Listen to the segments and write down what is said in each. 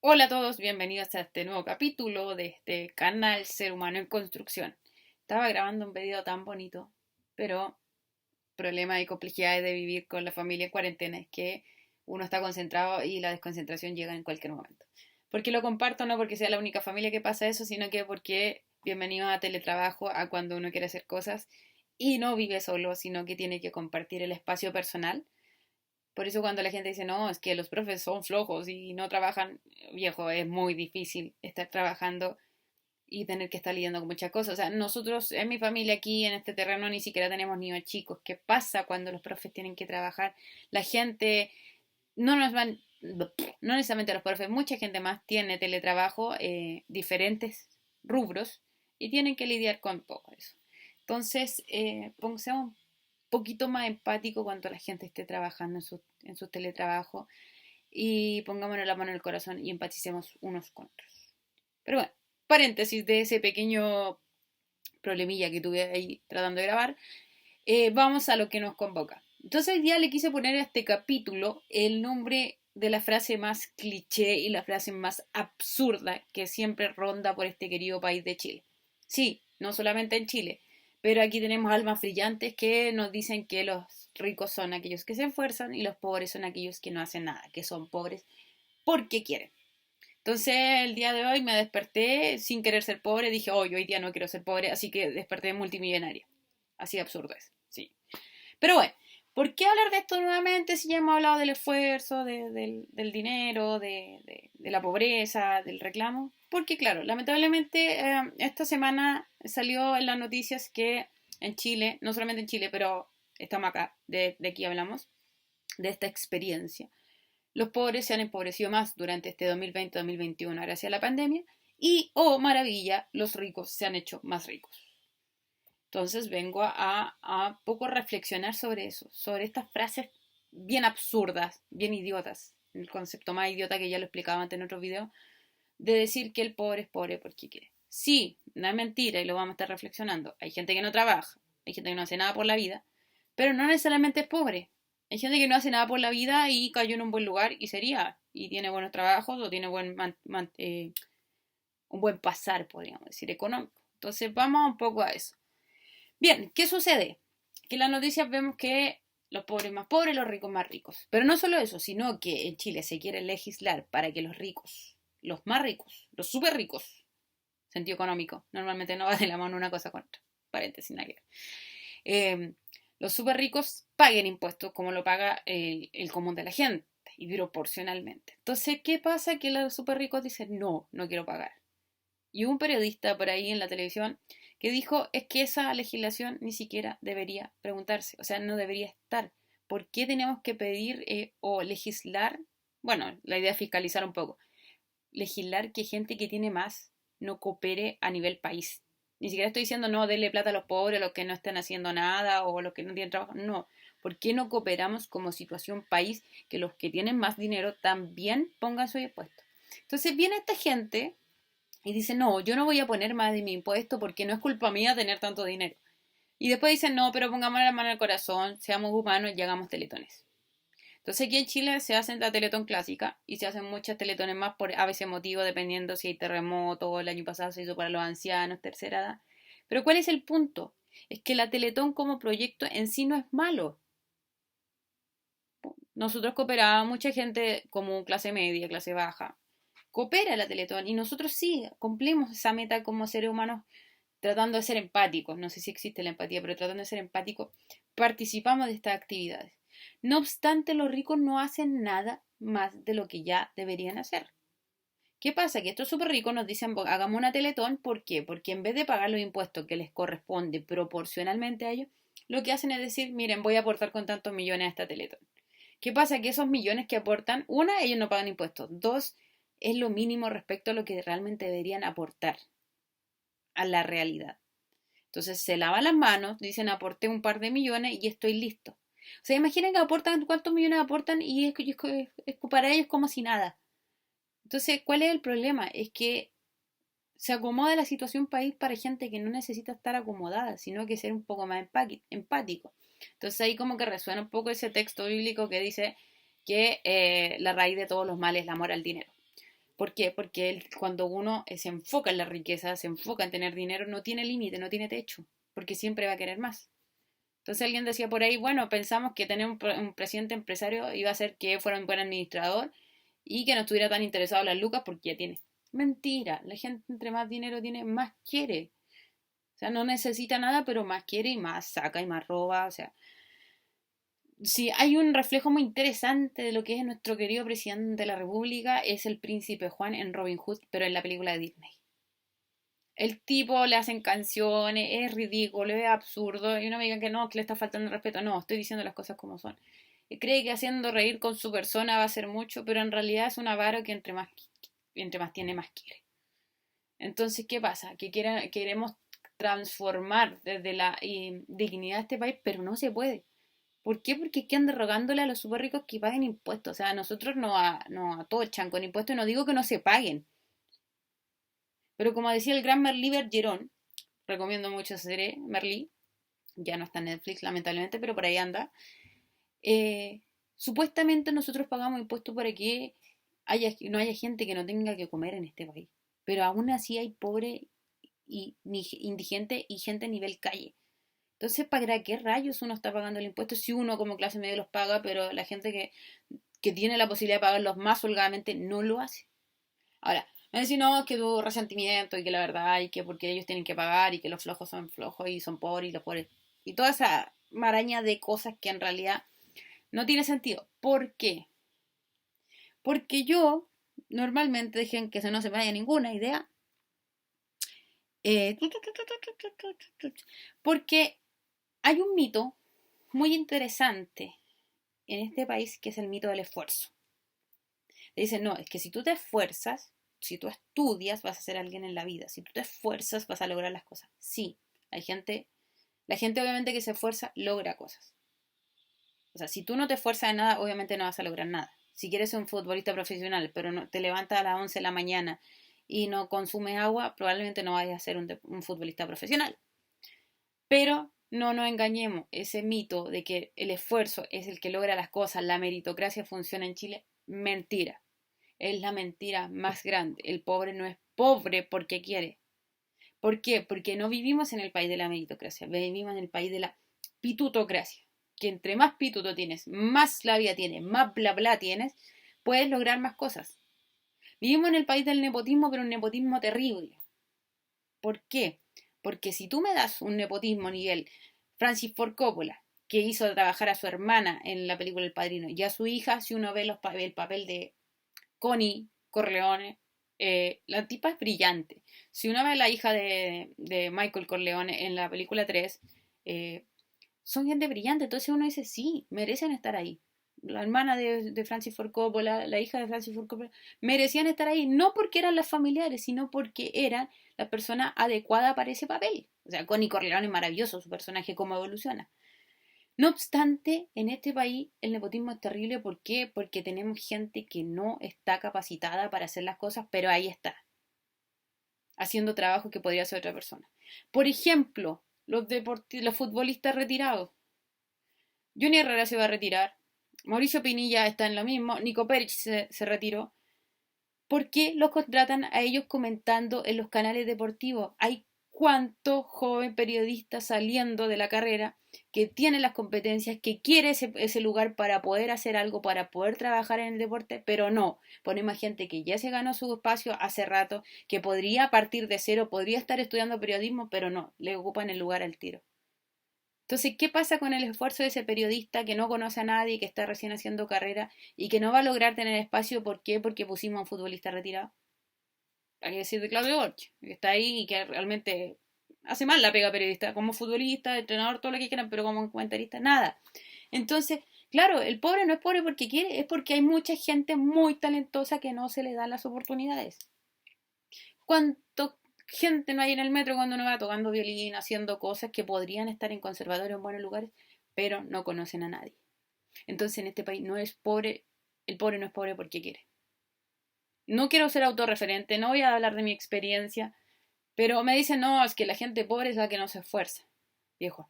Hola a todos, bienvenidos a este nuevo capítulo de este canal Ser Humano en Construcción. Estaba grabando un video tan bonito, pero problema y complejidades de vivir con la familia en cuarentena es que uno está concentrado y la desconcentración llega en cualquier momento. Porque lo comparto no porque sea la única familia que pasa eso, sino que porque bienvenido a teletrabajo, a cuando uno quiere hacer cosas y no vive solo, sino que tiene que compartir el espacio personal. Por eso cuando la gente dice, no, es que los profes son flojos y no trabajan, viejo, es muy difícil estar trabajando y tener que estar lidiando con muchas cosas. O sea, nosotros en mi familia aquí en este terreno ni siquiera tenemos niños chicos. ¿Qué pasa cuando los profes tienen que trabajar? La gente, no nos van, no necesariamente los profes, mucha gente más tiene teletrabajo, diferentes rubros y tienen que lidiar con todo eso. Entonces, seamos poquito más empático cuando la gente esté trabajando en su teletrabajo y pongámonos la mano en el corazón y empaticemos unos con otros. Pero bueno, paréntesis de ese pequeño problemilla que tuve ahí tratando de grabar, vamos a lo que nos convoca. Entonces ya le quise poner a este capítulo el nombre de la frase más cliché y la frase más absurda que siempre ronda por este querido país de Chile. Sí, no solamente en Chile, pero aquí tenemos almas brillantes que nos dicen que los ricos son aquellos que se esfuerzan y los pobres son aquellos que no hacen nada, que son pobres porque quieren. Entonces el día de hoy me desperté sin querer ser pobre, dije, hoy día no quiero ser pobre, así que desperté multimillonaria. Así de absurdo es, sí. Pero bueno, ¿por qué hablar de esto nuevamente si ya hemos hablado del esfuerzo, del dinero, de la pobreza, del reclamo? Porque claro, lamentablemente esta semana salió en las noticias que en Chile, no solamente en Chile, pero estamos acá, de aquí hablamos, de esta experiencia. Los pobres se han empobrecido más durante este 2020-2021 gracias a la pandemia y, oh maravilla, los ricos se han hecho más ricos. Entonces vengo a poco reflexionar sobre eso, sobre estas frases bien absurdas, bien idiotas, el concepto más idiota que ya lo explicaba antes en otro video, de decir que el pobre es pobre porque quiere. Sí, no es mentira y lo vamos a estar reflexionando. Hay gente que no trabaja, hay gente que no hace nada por la vida, pero no necesariamente es pobre. Hay gente que no hace nada por la vida y cayó en un buen lugar y sería, y tiene buenos trabajos o tiene un buen pasar, podríamos decir, económico. Entonces vamos un poco a eso. Bien, ¿qué sucede? Que en las noticias vemos que los pobres más pobres, los ricos más ricos. Pero no solo eso, sino que en Chile se quiere legislar para que los ricos, los más ricos, los súper ricos, sentido económico, normalmente no va de la mano una cosa con otra, paréntesis, nada que ver. Los súper ricos paguen impuestos como lo paga el común de la gente y proporcionalmente. Entonces, ¿qué pasa? Que los súper ricos dicen, no, no quiero pagar. Y hubo un periodista por ahí en la televisión que dijo es que esa legislación ni siquiera debería preguntarse, o sea, no debería estar. ¿Por qué tenemos que pedir o legislar? Bueno, la idea es fiscalizar un poco. Legislar que gente que tiene más no coopere a nivel país. Ni siquiera estoy diciendo no, denle plata a los pobres, a los que no están haciendo nada o a los que no tienen trabajo. No. ¿Por qué no cooperamos como situación país que los que tienen más dinero también pongan su impuesto? Entonces viene esta gente y dice, no, yo no voy a poner más de mi impuesto porque no es culpa mía tener tanto dinero. Y después dicen, no, pero pongamos la mano al corazón, seamos humanos y hagamos teletones. Entonces aquí en Chile se hacen la teletón clásica y se hacen muchas teletones más por a veces motivo, dependiendo si hay terremoto, el año pasado se hizo para los ancianos, tercera edad. Pero ¿cuál es el punto? Es que la teletón como proyecto en sí no es malo. Nosotros cooperábamos, mucha gente como clase media, clase baja, coopera la Teletón y nosotros sí cumplimos esa meta como seres humanos tratando de ser empáticos, no sé si existe la empatía, pero tratando de ser empáticos, participamos de estas actividades. No obstante, los ricos no hacen nada más de lo que ya deberían hacer. ¿Qué pasa? Que estos súper ricos nos dicen, hagamos una Teletón, ¿por qué? Porque en vez de pagar los impuestos que les corresponde proporcionalmente a ellos, lo que hacen es decir, miren, voy a aportar con tantos millones a esta Teletón. ¿Qué pasa? Que esos millones que aportan, una, ellos no pagan impuestos, dos, es lo mínimo respecto a lo que realmente deberían aportar a la realidad. Entonces se lavan las manos, dicen aporté un par de millones y estoy listo. O sea, imaginen que aportan, cuántos millones aportan y es para ellos como si nada. Entonces, ¿cuál es el problema? Es que se acomoda la situación país para gente que no necesita estar acomodada, sino que ser un poco más empático. Entonces ahí como que resuena un poco ese texto bíblico que dice que la raíz de todos los males es el amor al dinero. ¿Por qué? Porque cuando uno se enfoca en la riqueza, se enfoca en tener dinero, no tiene límite, no tiene techo, porque siempre va a querer más. Entonces alguien decía por ahí, bueno, pensamos que tener un presidente empresario iba a hacer que fuera un buen administrador y que no estuviera tan interesado en las lucas porque ya tiene. Mentira, la gente entre más dinero tiene, más quiere. O sea, no necesita nada, pero más quiere y más saca y más roba. O sea, si hay un reflejo muy interesante de lo que es nuestro querido presidente de la República, es el príncipe Juan en Robin Hood, pero en la película de Disney. El tipo le hacen canciones, es ridículo, es absurdo, y no me digan que le está faltando el respeto. No, estoy diciendo las cosas como son. Y cree que haciendo reír con su persona va a ser mucho, pero en realidad es un avaro que entre más tiene, más quiere. Entonces, ¿qué pasa? Que queremos transformar desde la dignidad de este país, pero no se puede. ¿Por qué? Porque quedan rogándole a los súper ricos que paguen impuestos. O sea, a nosotros nos atochan con impuestos, y no digo que no se paguen. Pero como decía el gran Merlí Bergeron, recomiendo mucho esa serie, Merlí, ya no está en Netflix lamentablemente, pero por ahí anda. eh, Supuestamente nosotros pagamos impuestos para que no haya gente que no tenga que comer en este país. Pero aún así hay pobre y indigente y gente a nivel calle. Entonces, ¿para qué rayos uno está pagando el impuesto si uno como clase media los paga, pero la gente que tiene la posibilidad de pagarlos más holgadamente no lo hace? Ahora, me decís, no, que tuvo resentimiento y que la verdad, y que porque ellos tienen que pagar y que los flojos son flojos y son pobres y los pobres. Y toda esa maraña de cosas que en realidad no tiene sentido. ¿Por qué? Porque yo normalmente dejen que se no se me vaya ninguna idea. eh, Porque hay un mito muy interesante en este país que es el mito del esfuerzo. Le dicen, no, es que si tú te esfuerzas, si tú estudias, vas a ser alguien en la vida. Si tú te esfuerzas, vas a lograr las cosas. Sí, la gente obviamente que se esfuerza logra cosas. O sea, si tú no te esfuerzas en nada, obviamente no vas a lograr nada. Si quieres ser un futbolista profesional, pero no, te levantas a las 11 de la mañana y no consumes agua, probablemente no vayas a ser un futbolista profesional. Pero no nos engañemos, ese mito de que el esfuerzo es el que logra las cosas, la meritocracia funciona en Chile, mentira. Es la mentira más grande. El pobre no es pobre porque quiere. ¿Por qué? Porque no vivimos en el país de la meritocracia, vivimos en el país de la pitutocracia. Que entre más pituto tienes, más labia tienes, más bla bla tienes, puedes lograr más cosas. Vivimos en el país del nepotismo, pero un nepotismo terrible. ¿Por qué? Porque si tú me das un nepotismo a nivel Francis Ford Coppola, que hizo trabajar a su hermana en la película El Padrino, y a su hija, si uno ve el papel de Connie Corleone, la tipa es brillante. Si uno ve a la hija de Michael Corleone en la película 3, son gente brillante. Entonces uno dice, sí, merecen estar ahí. La hermana de Francis Ford Coppola, la hija de Francis Ford Coppola, merecían estar ahí, no porque eran las familiares, sino porque eran la persona adecuada para ese papel. O sea, Connie Corleone es maravilloso, su personaje, cómo evoluciona. No obstante, en este país el nepotismo es terrible. ¿Por qué? Porque tenemos gente que no está capacitada para hacer las cosas, pero ahí está, haciendo trabajo que podría hacer otra persona. Por ejemplo, los futbolistas retirados. Johnny Herrera se va a retirar, Mauricio Pinilla está en lo mismo, Nico Perich se retiró. ¿Por qué los contratan a ellos comentando en los canales deportivos? Hay cuánto joven periodista saliendo de la carrera que tiene las competencias, que quiere ese lugar para poder hacer algo, para poder trabajar en el deporte, pero no. Ponemos gente que ya se ganó su espacio hace rato, que podría partir de cero, podría estar estudiando periodismo, pero no, le ocupan el lugar al tiro. Entonces, ¿qué pasa con el esfuerzo de ese periodista que no conoce a nadie, que está recién haciendo carrera y que no va a lograr tener espacio? ¿Por qué? Porque pusimos a un futbolista retirado. Hay que decir de Claudio Borch, que está ahí y que realmente hace mal la pega periodista, como futbolista, entrenador, todo lo que quieran, pero como comentarista, nada. Entonces, claro, el pobre no es pobre porque quiere, es porque hay mucha gente muy talentosa que no se le dan las oportunidades. ¿Cuánto gente no hay en el metro cuando uno va tocando violín, haciendo cosas que podrían estar en conservatorio en buenos lugares, pero no conocen a nadie? Entonces, en este país no es pobre, el pobre no es pobre porque quiere. No quiero ser autorreferente, no voy a hablar de mi experiencia, pero me dicen, no, es que la gente pobre es la que no se esfuerza. Viejo,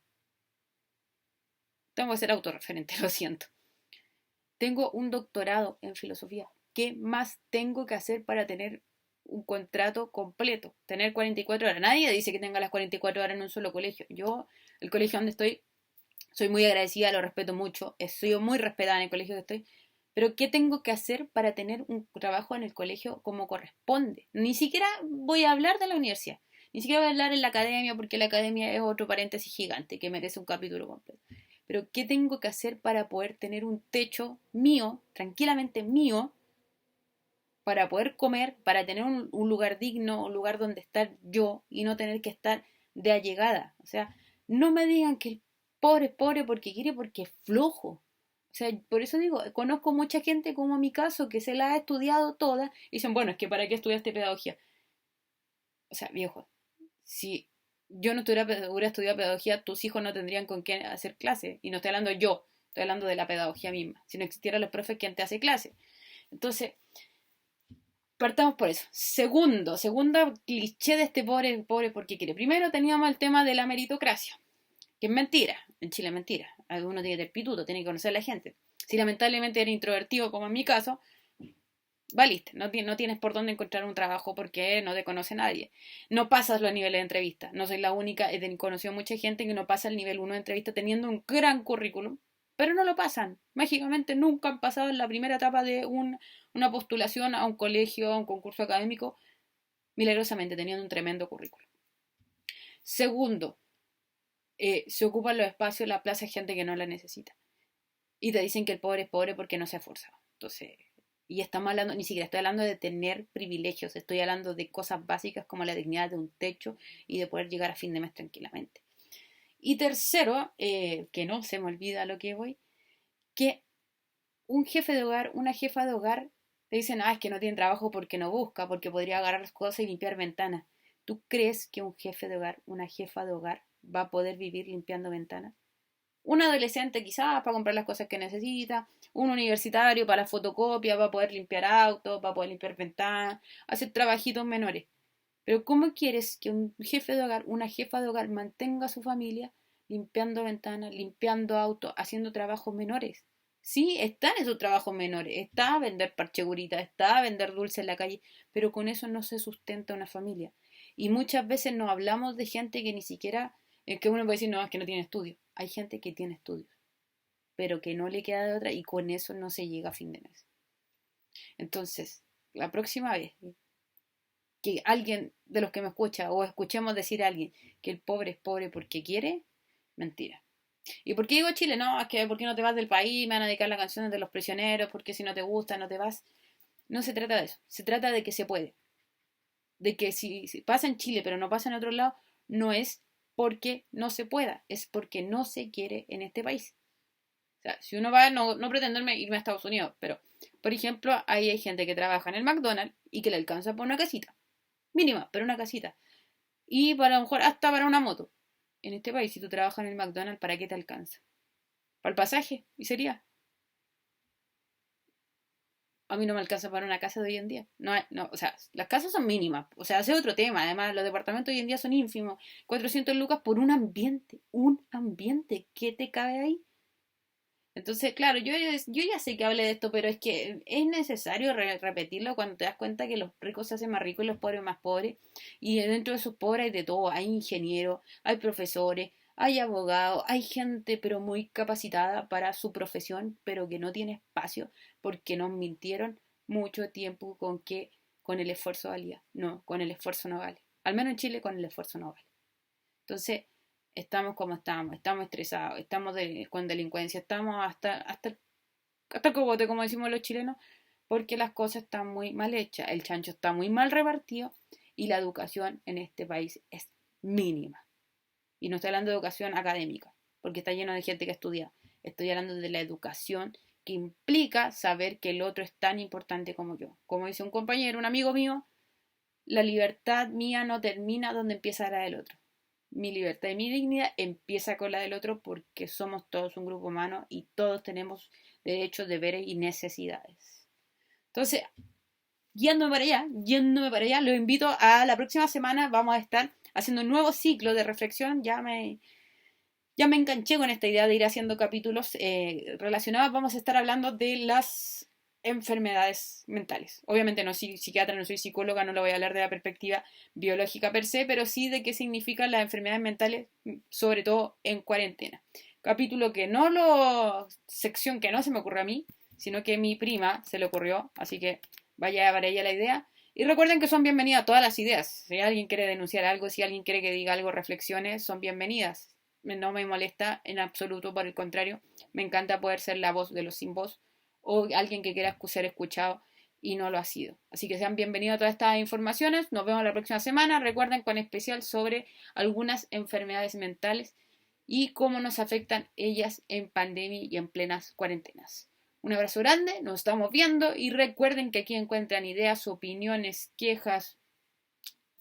tengo que ser autorreferente, lo siento. Tengo un doctorado en filosofía. ¿qué más tengo que hacer para tener un contrato completo? Tener 44 horas. Nadie dice que tenga las 44 horas en un solo colegio. Yo, el colegio donde estoy, soy muy agradecida, lo respeto mucho. He sido muy respetada en el colegio que estoy. Pero ¿qué tengo que hacer para tener un trabajo en el colegio como corresponde? Ni siquiera voy a hablar de la universidad. Ni siquiera voy a hablar en la academia, porque la academia es otro paréntesis gigante que merece un capítulo completo. Pero ¿qué tengo que hacer para poder tener un techo mío, tranquilamente mío, para poder comer, para tener un lugar digno, un lugar donde estar yo y no tener que estar de allegada? O sea, no me digan que el pobre es pobre porque quiere, porque es flojo. O sea, por eso digo, conozco mucha gente como en mi caso que se la ha estudiado toda y dicen, bueno, es que ¿para qué estudiaste pedagogía? O sea, viejo, si yo no hubiera estudiado pedagogía, tus hijos no tendrían con qué hacer clase. Y no estoy hablando yo, estoy hablando de la pedagogía misma. Si no existieran los profes, ¿quién te hace clase? Entonces, partamos por eso. Segunda cliché de este pobre, pobre porque quiere. Primero teníamos el tema de la meritocracia, que es mentira. En Chile es mentira. Uno tiene que tener pituto, tiene que conocer a la gente. Si lamentablemente eres introvertido, como en mi caso, valiste. No tienes por dónde encontrar un trabajo porque no te conoce nadie. No pasas los niveles de entrevista. No soy la única. He conocido mucha gente que no pasa el nivel 1 de entrevista teniendo un gran currículum, pero no lo pasan. Mágicamente nunca han pasado en la primera etapa de una postulación a un colegio, a un concurso académico, milagrosamente teniendo un tremendo currículum. Segundo, se ocupan los espacios, la plaza, gente que no la necesita. Y te dicen que el pobre es pobre porque no se ha esforzado. Entonces, y estamos hablando, ni siquiera estoy hablando de tener privilegios, estoy hablando de cosas básicas como la dignidad de un techo y de poder llegar a fin de mes tranquilamente. Y tercero, que no se me olvida lo que voy, que un jefe de hogar, una jefa de hogar, te dicen, es que no tiene trabajo porque no busca, porque podría agarrar las cosas y limpiar ventanas. ¿Tú crees que un jefe de hogar, una jefa de hogar, va a poder vivir limpiando ventanas? Un adolescente quizás para comprar las cosas que necesita, un universitario para la fotocopia, va a poder limpiar autos, va a poder limpiar ventanas, hacer trabajitos menores. Pero ¿cómo quieres que un jefe de hogar, una jefa de hogar mantenga a su familia limpiando ventanas, limpiando autos, haciendo trabajos menores? Sí, están esos trabajos menores, está a vender parchegurita, está a vender dulce en la calle, pero con eso no se sustenta una familia. Y muchas veces nos hablamos de gente que ni siquiera, que uno puede decir, no, es que no tiene estudios. Hay gente que tiene estudios, pero que no le queda de otra y con eso no se llega a fin de mes. Entonces, la próxima vez que alguien de los que me escucha o escuchemos decir a alguien que el pobre es pobre porque quiere, mentira. ¿Y por qué digo Chile? No, es que ¿por qué no te vas del país? Me van a dedicar las canciones de los prisioneros, porque si no te gusta, no te vas. No se trata de eso, se trata de que se puede. De que si pasa en Chile pero no pasa en otro lado, no es porque no se pueda, es porque no se quiere en este país. O sea, si uno va, no pretendo irme a Estados Unidos, pero, por ejemplo, ahí hay gente que trabaja en el McDonald's y que le alcanza por una casita. Mínima, pero una casita. Y para a lo mejor hasta para una moto. En este país, si tú trabajas en el McDonald's, ¿para qué te alcanza? Para el pasaje, y sería. A mí no me alcanza para una casa de hoy en día. No, no, o sea, las casas son mínimas. O sea, ese es otro tema. Además, los departamentos hoy en día son ínfimos. 400 lucas por un ambiente. Un ambiente. ¿Qué te cabe ahí? Entonces, claro, yo ya sé que hablé de esto, pero es que es necesario repetirlo cuando te das cuenta que los ricos se hacen más ricos y los pobres más pobres. Y dentro de esos pobres hay de todo. Hay ingenieros, hay profesores, hay abogados, hay gente pero muy capacitada para su profesión, pero que no tiene espacio porque nos mintieron mucho tiempo con que con el esfuerzo valía. No, con el esfuerzo no vale. Al menos en Chile con el esfuerzo no vale. Entonces, estamos como estamos estresados, estamos con delincuencia, estamos hasta el cogote, como decimos los chilenos, porque las cosas están muy mal hechas, el chancho está muy mal repartido y la educación en este país es mínima. Y no estoy hablando de educación académica, porque está lleno de gente que estudia. Estoy hablando de la educación que implica saber que el otro es tan importante como yo. Como dice un compañero, un amigo mío, la libertad mía no termina donde empieza la del otro. Mi libertad y mi dignidad empieza con la del otro porque somos todos un grupo humano y todos tenemos derechos, deberes y necesidades. Entonces, yéndome para allá, los invito a la próxima semana. Vamos a estar haciendo un nuevo ciclo de reflexión. Ya me enganché con esta idea de ir haciendo capítulos relacionados. Vamos a estar hablando de las enfermedades mentales. Obviamente no soy psiquiatra, no soy psicóloga, no lo voy a hablar de la perspectiva biológica per se, pero sí de qué significan las enfermedades mentales, sobre todo en cuarentena. Capítulo que no lo... sección que no se me ocurrió a mí, sino que a mi prima se le ocurrió, así que vaya para ella la idea. Y recuerden que son bienvenidas todas las ideas. Si alguien quiere denunciar algo, si alguien quiere que diga algo, reflexiones, son bienvenidas. No me molesta en absoluto, por el contrario, me encanta poder ser la voz de los sin voz o alguien que quiera ser escuchado y no lo ha sido. Así que sean bienvenidos a todas estas informaciones. Nos vemos la próxima semana. Recuerden con especial sobre algunas enfermedades mentales y cómo nos afectan ellas en pandemia y en plenas cuarentenas. Un abrazo grande, nos estamos viendo y recuerden que aquí encuentran ideas, opiniones, quejas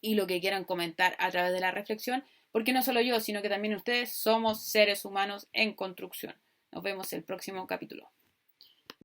y lo que quieran comentar a través de la reflexión, porque no solo yo, sino que también ustedes somos seres humanos en construcción. Nos vemos el próximo capítulo.